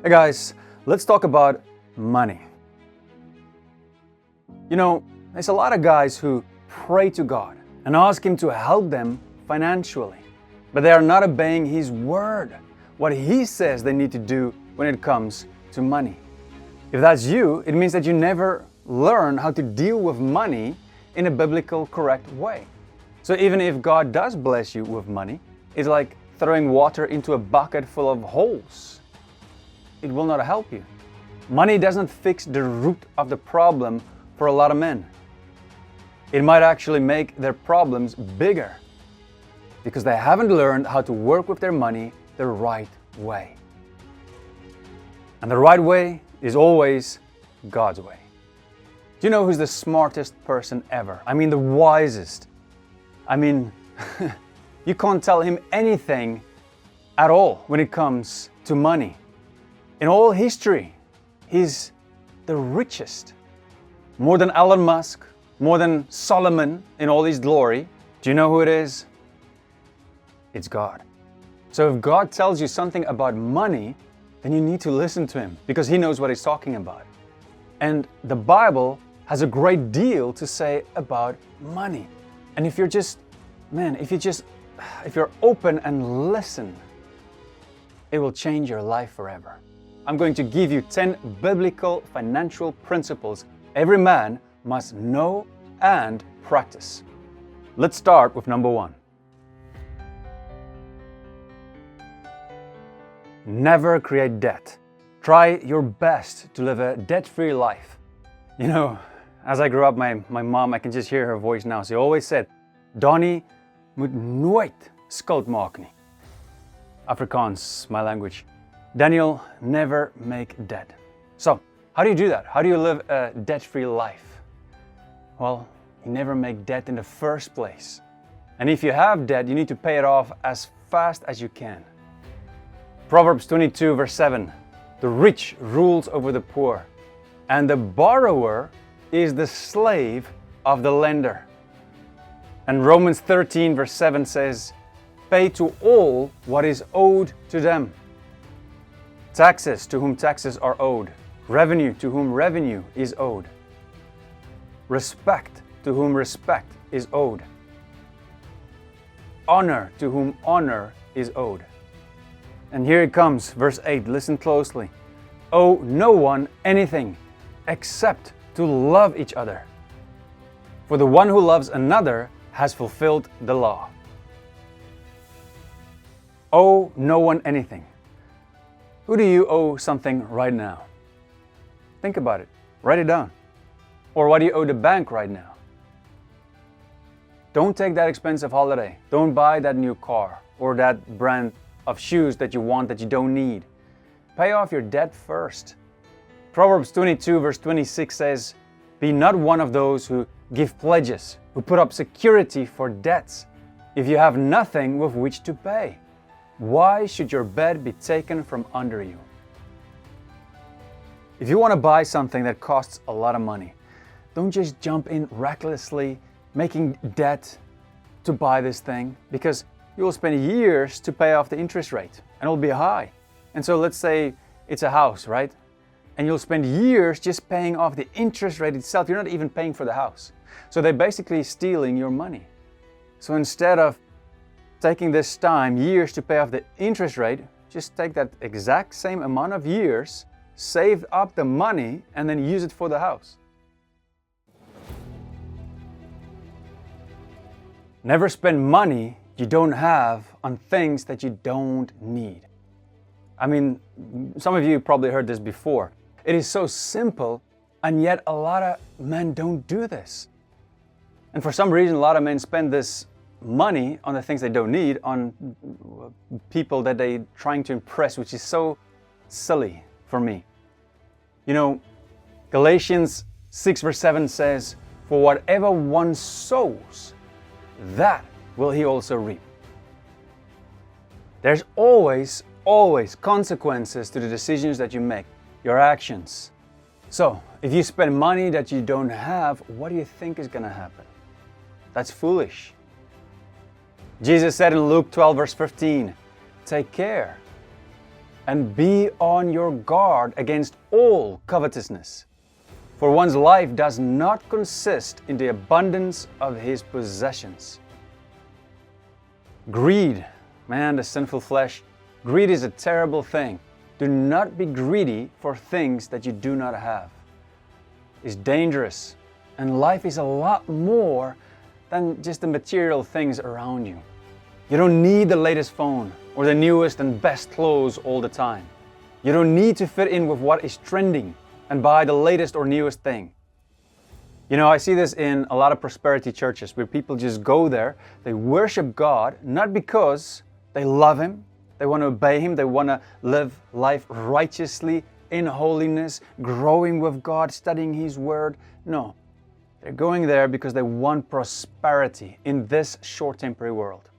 Hey guys, let's talk about money. You know, there's a lot of guys who pray to God and ask Him to help them financially, but they are not obeying His word, what He says they need to do when it comes to money. If that's you, it means that you never learn how to deal with money in a biblical correct way. So even if God does bless you with money, it's like throwing water into a bucket full of holes. It will not help you. Money doesn't fix the root of the problem for a lot of men. It might actually make their problems bigger because they haven't learned how to work with their money the right way. And the right way is always God's way. Do you know who's the smartest person ever? I mean, the wisest. I mean, you can't tell him anything at all when it comes to money. In all history, he's the richest. More than Elon Musk, more than Solomon in all his glory. Do you know who it is? It's God. So if God tells you something about money, then you need to listen to Him because He knows what He's talking about. And the Bible has a great deal to say about money. And if you're open and listen, it will change your life forever. I'm going to give you 10 biblical financial principles every man must know and practice. Let's start with number 1. Never create debt. Try your best to live a debt-free life. You know, as I grew up, my mom, I can just hear her voice now. She always said, Donnie moet nooit skuld maak nie. Afrikaans, my language. Daniel, never make debt. So, how do you do that? How do you live a debt-free life? Well, you never make debt in the first place. And if you have debt, you need to pay it off as fast as you can. Proverbs 22 verse 7, the rich rules over the poor, and the borrower is the slave of the lender. And Romans 13 verse 7 says, pay to all what is owed to them. Taxes to whom taxes are owed. Revenue to whom revenue is owed. Respect to whom respect is owed. Honor to whom honor is owed. And here it comes, verse 8, listen closely. Owe no one anything except to love each other. For the one who loves another has fulfilled the law. Owe no one anything. Who do you owe something right now? Think about it. Write it down. Or what do you owe the bank right now? Don't take that expensive holiday. Don't buy that new car or that brand of shoes that you want that you don't need. Pay off your debt first. Proverbs 22 verse 26 says, be not one of those who give pledges, who put up security for debts, if you have nothing with which to pay. Why should your bed be taken from under you? If you want to buy something that costs a lot of money, don't just jump in recklessly making debt to buy this thing, because you will spend years to pay off the interest rate and it will be high. And so let's say it's a house, right? And you'll spend years just paying off the interest rate itself. You're not even paying for the house. So they're basically stealing your money. So instead of taking this time, years to pay off the interest rate, just take that exact same amount of years, save up the money, and then use it for the house. Never spend money you don't have on things that you don't need. I mean, some of you probably heard this before. It is so simple, and yet a lot of men don't do this. And for some reason, a lot of men spend this money on the things they don't need, on people that they're trying to impress, which is so silly for me. You know, Galatians 6 verse 7 says, for whatever one sows, that will he also reap. There's always consequences to the decisions that you make, your actions. So, if you spend money that you don't have, what do you think is going to happen? That's foolish. Jesus said in Luke 12 verse 15, take care and be on your guard against all covetousness. For one's life does not consist in the abundance of his possessions. Greed, man, the sinful flesh, greed is a terrible thing. Do not be greedy for things that you do not have. It's dangerous, and life is a lot more than just the material things around you. You don't need the latest phone or the newest and best clothes all the time. You don't need to fit in with what is trending and buy the latest or newest thing. You know, I see this in a lot of prosperity churches where people just go there, they worship God, not because they love Him, they want to obey Him, they want to live life righteously, in holiness, growing with God, studying His Word. No, they're going there because they want prosperity in this short temporary world.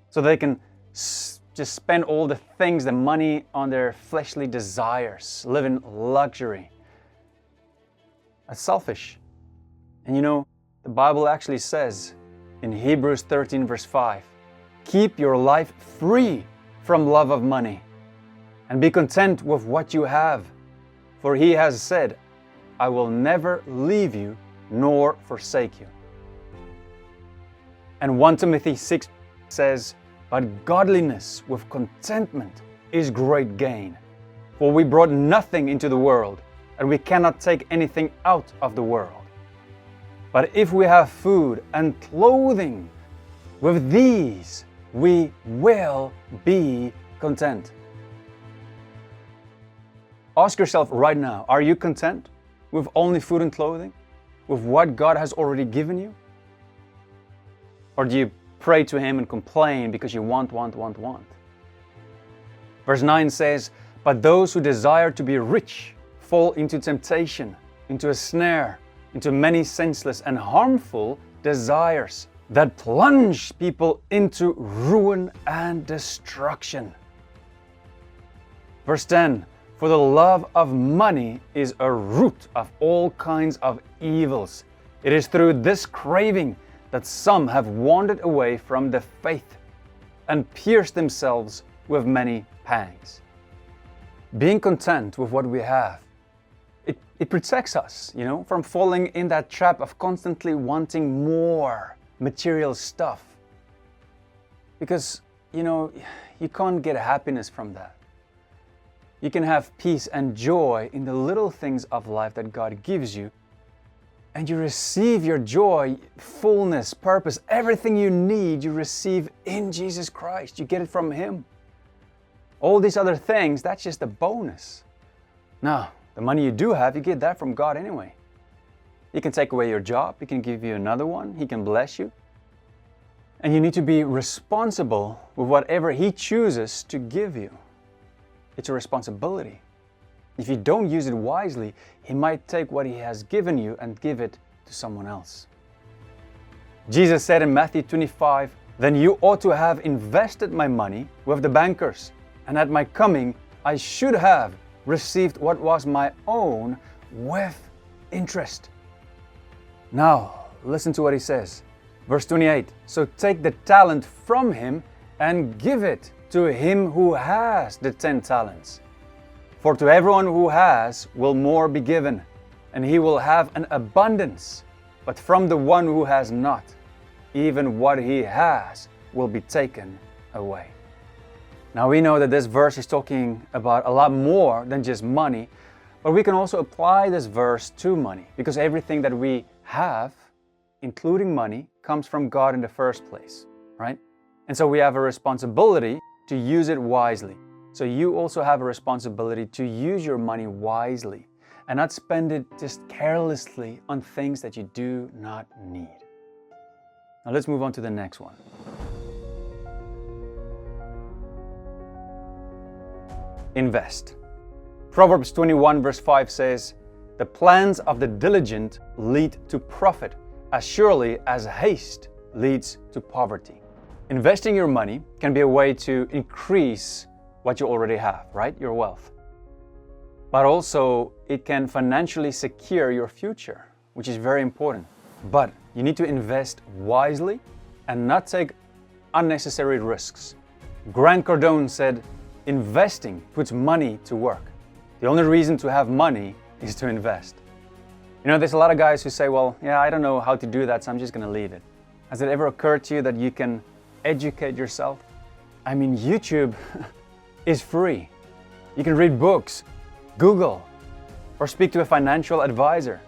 So they can just spend all the things, the money on their fleshly desires, live in luxury. That's selfish. And you know, the Bible actually says in Hebrews 13 verse 5, keep your life free from love of money and be content with what you have. For He has said, I will never leave you nor forsake you. And 1 Timothy 6 says, but godliness with contentment is great gain. For we brought nothing into the world, and we cannot take anything out of the world. But if we have food and clothing, with these we will be content. Ask yourself right now, are you content with only food and clothing? With what God has already given you? Or do you pray to Him and complain because you want? Verse 9 says, but those who desire to be rich fall into temptation, into a snare, into many senseless and harmful desires that plunge people into ruin and destruction. Verse 10, for the love of money is a root of all kinds of evils. It is through this craving that some have wandered away from the faith and pierced themselves with many pangs. Being content with what we have, it protects us, you know, from falling in that trap of constantly wanting more material stuff. Because, you know, you can't get happiness from that. You can have peace and joy in the little things of life that God gives you. And you receive your joy, fullness, purpose, everything you need, you receive in Jesus Christ. You get it from Him. All these other things, that's just a bonus. Now, the money you do have, you get that from God anyway. He can take away your job. He can give you another one. He can bless you. And you need to be responsible with whatever He chooses to give you. It's a responsibility. If you don't use it wisely, He might take what He has given you and give it to someone else. Jesus said in Matthew 25, then you ought to have invested my money with the bankers, and at my coming I should have received what was my own with interest. Now, listen to what He says. Verse 28, so take the talent from him and give it to him who has the 10 talents. For to everyone who has will more be given, and he will have an abundance. But from the one who has not, even what he has will be taken away. Now we know that this verse is talking about a lot more than just money, but we can also apply this verse to money, because everything that we have, including money, comes from God in the first place, right? And so we have a responsibility to use it wisely. So you also have a responsibility to use your money wisely and not spend it just carelessly on things that you do not need. Now let's move on to the next one. Invest. Proverbs 21 verse 5 says, the plans of the diligent lead to profit, as surely as haste leads to poverty. Investing your money can be a way to increase what you already have, right? Your wealth. But also, it can financially secure your future, which is very important. But you need to invest wisely and not take unnecessary risks. Grant Cardone said, investing puts money to work. The only reason to have money is to invest. You know, there's a lot of guys who say, well, yeah, I don't know how to do that, so I'm just going to leave it. Has it ever occurred to you that you can educate yourself? I mean, YouTube is free. You can read books, Google, or speak to a financial advisor.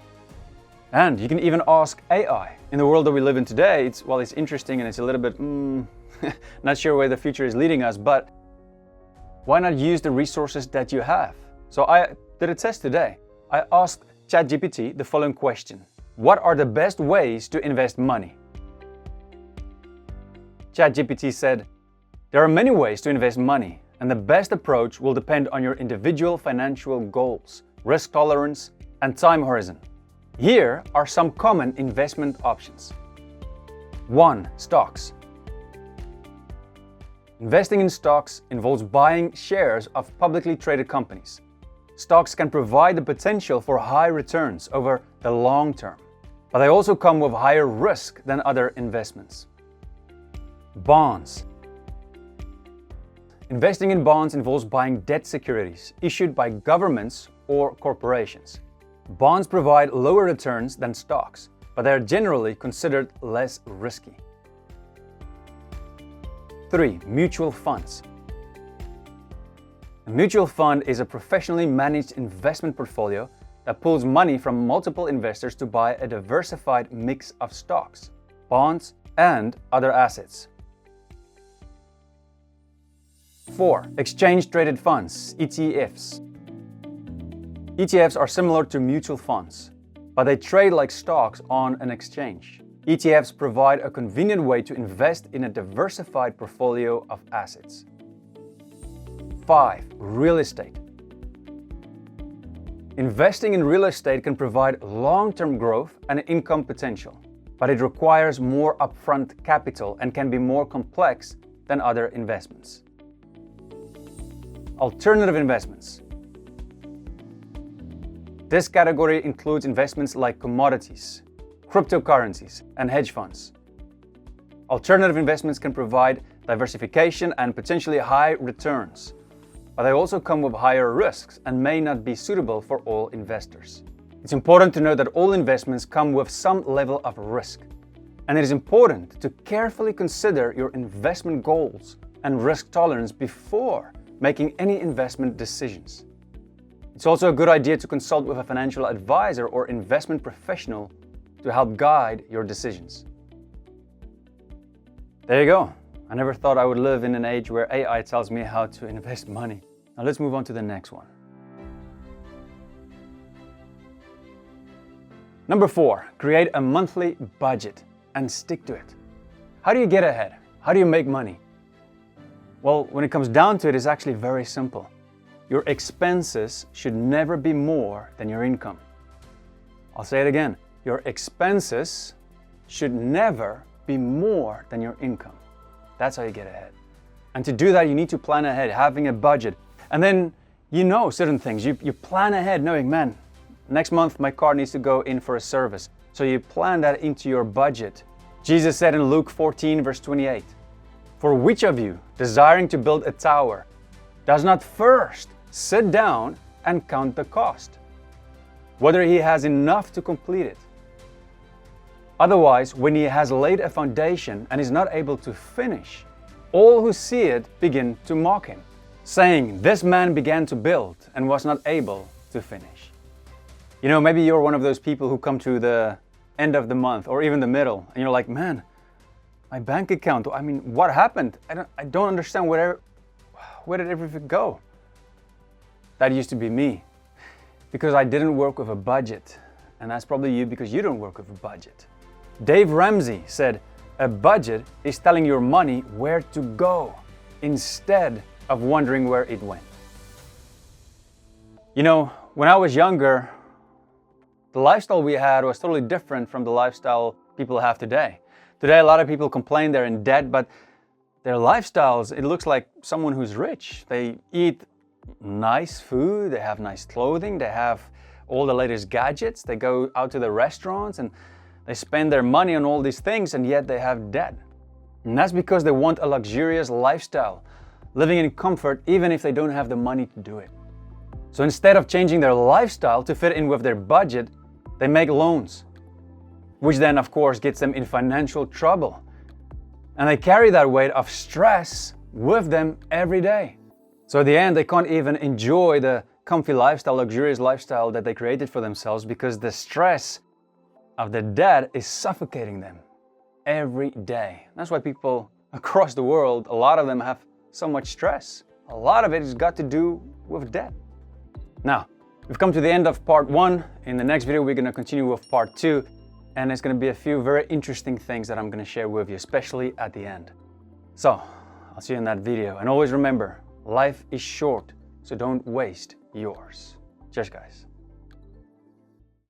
And you can even ask AI. In the world that we live in today, it's interesting and it's a little bit, not sure where the future is leading us, but why not use the resources that you have? So I did a test today. I asked ChatGPT the following question. What are the best ways to invest money? ChatGPT said, there are many ways to invest money, and the best approach will depend on your individual financial goals, risk tolerance, and time horizon. Here are some common investment options. 1. Stocks. Investing in stocks involves buying shares of publicly traded companies. Stocks can provide the potential for high returns over the long term, but they also come with higher risk than other investments. Bonds. Investing in bonds involves buying debt securities issued by governments or corporations. Bonds provide lower returns than stocks, but they are generally considered less risky. 3. Mutual funds. A mutual fund is a professionally managed investment portfolio that pools money from multiple investors to buy a diversified mix of stocks, bonds, and other assets. 4. Exchange-traded funds, ETFs. ETFs are similar to mutual funds, but they trade like stocks on an exchange. ETFs provide a convenient way to invest in a diversified portfolio of assets. 5. Real estate. Investing in real estate can provide long-term growth and income potential, but it requires more upfront capital and can be more complex than other investments. Alternative investments. This category includes investments like commodities, cryptocurrencies, and hedge funds. Alternative investments can provide diversification and potentially high returns, but they also come with higher risks and may not be suitable for all investors. It's important to know that all investments come with some level of risk, and it is important to carefully consider your investment goals and risk tolerance before making any investment decisions. It's also a good idea to consult with a financial advisor or investment professional to help guide your decisions. There you go. I never thought I would live in an age where AI tells me how to invest money. Now let's move on to the next one. Number 4, create a monthly budget and stick to it. How do you get ahead? How do you make money? Well, when it comes down to it, it's actually very simple. Your expenses should never be more than your income. I'll say it again. Your expenses should never be more than your income. That's how you get ahead. And to do that, you need to plan ahead, having a budget. And then you know certain things. You plan ahead knowing, man, next month my car needs to go in for a service. So you plan that into your budget. Jesus said in Luke 14, verse 28, "For which of you, desiring to build a tower, does not first sit down and count the cost, whether he has enough to complete it? Otherwise, when he has laid a foundation and is not able to finish, all who see it begin to mock him, saying, 'This man began to build and was not able to finish.'" You know, maybe you're one of those people who come to the end of the month or even the middle, and you're like, man, my bank account, I mean, what happened? I don't understand where did everything go? That used to be me, because I didn't work with a budget. And that's probably you because you don't work with a budget. Dave Ramsey said, "A budget is telling your money where to go instead of wondering where it went." You know, when I was younger, the lifestyle we had was totally different from the lifestyle people have today. Today, a lot of people complain they're in debt, but their lifestyles, it looks like someone who's rich. They eat nice food, they have nice clothing, they have all the latest gadgets, they go out to the restaurants and they spend their money on all these things, and yet they have debt. And that's because they want a luxurious lifestyle. living in comfort even if they don't have the money to do it. So instead of changing their lifestyle to fit in with their budget, they make loans, which then of course gets them in financial trouble. And they carry that weight of stress with them every day. So at the end, they can't even enjoy the comfy lifestyle, luxurious lifestyle that they created for themselves because the stress of the debt is suffocating them every day. That's why people across the world, a lot of them have so much stress. A lot of it has got to do with debt. Now, we've come to the end of part 1. In the next video, we're going to continue with part 2. And there's going to be a few very interesting things that I'm going to share with you, especially at the end. So, I'll see you in that video. And always remember, life is short, so don't waste yours. Cheers, guys.